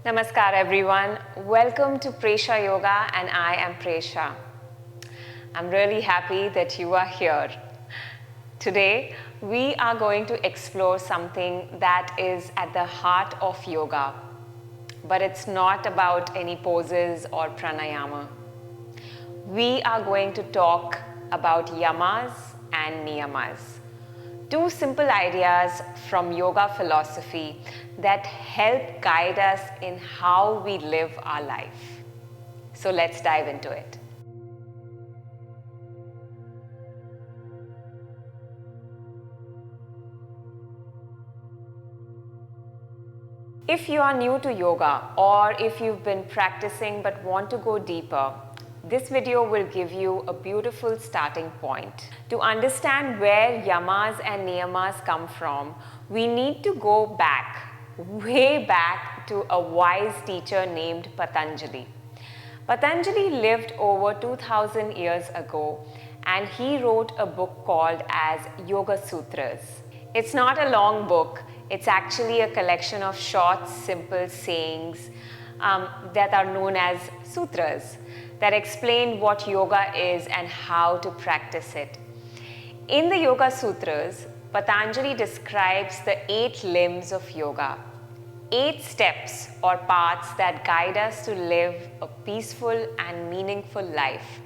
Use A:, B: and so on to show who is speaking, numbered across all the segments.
A: Namaskar everyone. Welcome to Presha Yoga and I am Presha. I'm really happy that you are here. Today we are going to explore something that is at the heart of yoga. But it's not about any poses or pranayama. We are going to talk about yamas and niyamas. Two simple ideas from yoga philosophy that help guide us in how we live our life. So let's dive into it. If you are new to yoga or if you've been practicing but want to go deeper, this video will give you a beautiful starting point. To understand where yamas and niyamas come from, we need to go back, way back to a wise teacher named Patanjali. Patanjali lived over 2000 years ago and he wrote a book called as Yoga Sutras. It's not a long book, it's actually a collection of short, simple sayings that are known as sutras that explain what yoga is and how to practice it. In the Yoga Sutras, Patanjali describes the 8 limbs of yoga, 8 steps or paths that guide us to live a peaceful and meaningful life.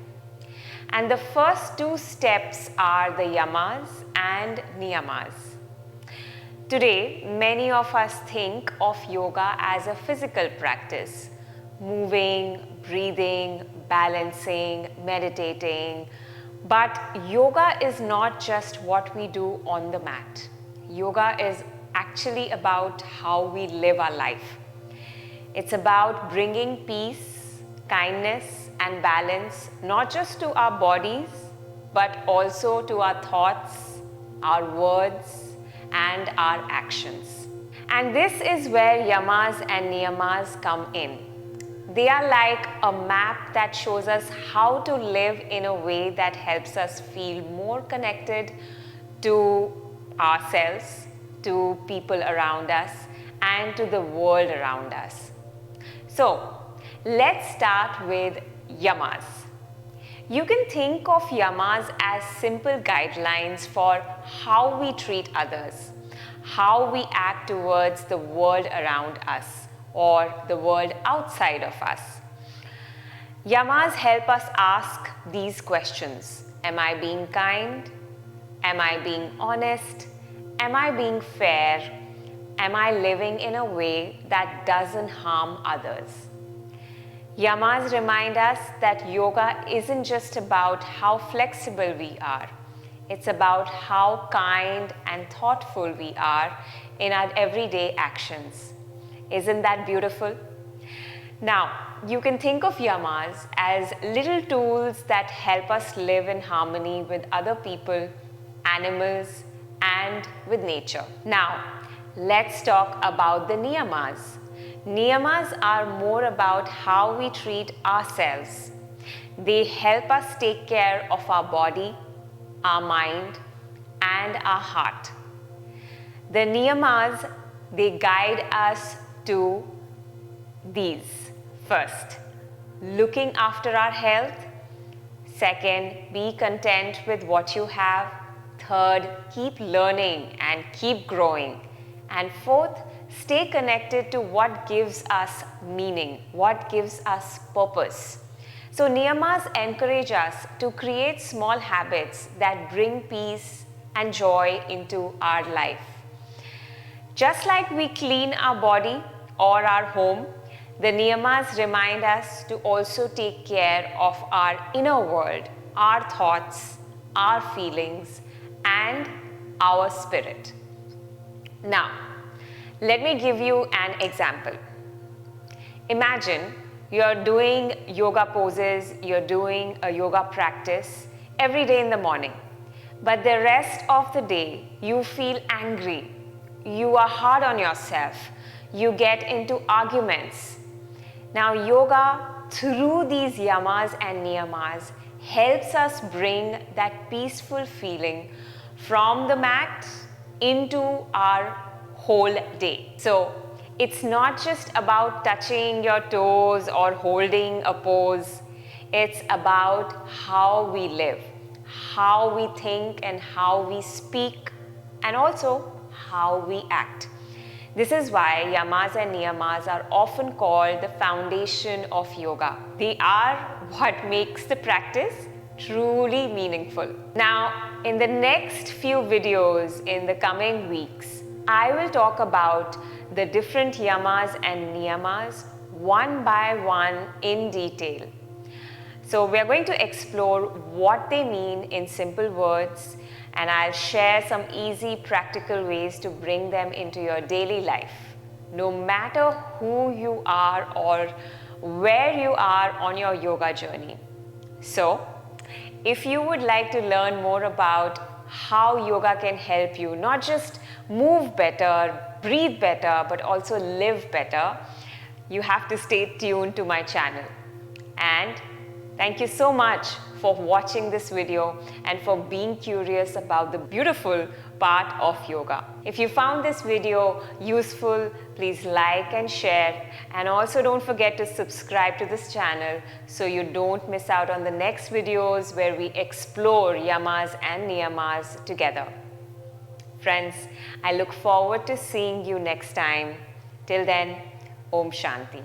A: And the first 2 steps are the yamas and niyamas. Today, many of us think of yoga as a physical practice, moving, breathing, balancing, meditating. But yoga is not just what we do on the mat. Yoga is actually about how we live our life. It's about bringing peace, kindness, and balance not just to our bodies, but also to our thoughts, our words, and our actions. And this is where yamas and niyamas come in. They are like a map that shows us how to live in a way that helps us feel more connected to ourselves, to people around us, and to the world around us. So, let's start with yamas. You can think of yamas as simple guidelines for how we treat others, how we act towards the world around us or the world outside of us. Yamas help us ask these questions. Am I being kind? Am I being honest? Am I being fair? Am I living in a way that doesn't harm others? Yamas remind us that yoga isn't just about how flexible we are. It's about how kind and thoughtful we are in our everyday actions. Isn't that beautiful? Now, you can think of yamas as little tools that help us live in harmony with other people, animals, and with nature. Now, let's talk about the niyamas. Niyamas are more about how we treat ourselves. They help us take care of our body, our mind, and our heart. The niyamas, they guide us to these. First, looking after our health. Second, be content with what you have. Third, keep learning and keep growing. And fourth, stay connected to what gives us meaning, what gives us purpose. So niyamas encourage us to create small habits that bring peace and joy into our life. Just like we clean our body or our home, the niyamas remind us to also take care of our inner world, our thoughts, our feelings, and our spirit. Now, let me give you an example. Imagine you're doing yoga poses, you're doing a yoga practice every day in the morning, but the rest of the day you feel angry, you are hard on yourself, you get into arguments. Now, yoga through these yamas and niyamas helps us bring that peaceful feeling from the mat into our whole day. So, It's not just about touching your toes or holding a pose. It's about how we live, how we think and how we speak, and also how we act. This is why Yamas and Niyamas are often called the foundation of yoga. They are what makes the practice truly meaningful. Now, in the next few videos in the coming weeks, I will talk about the different Yamas and Niyamas one by one in detail. So we're going to explore what they mean in simple words, and I'll share some easy practical ways to bring them into your daily life, no matter who you are or where you are on your yoga journey. So, if you would like to learn more about how yoga can help you not just move better, breathe better, but also live better, you have to stay tuned to my channel. And thank you so much for watching this video and for being curious about the beautiful part of yoga. If you found this video useful, please like and share, and also don't forget to subscribe to this channel so you don't miss out on the next videos where we explore Yamas and Niyamas together. Friends, I look forward to seeing you next time. Till then, Om Shanti.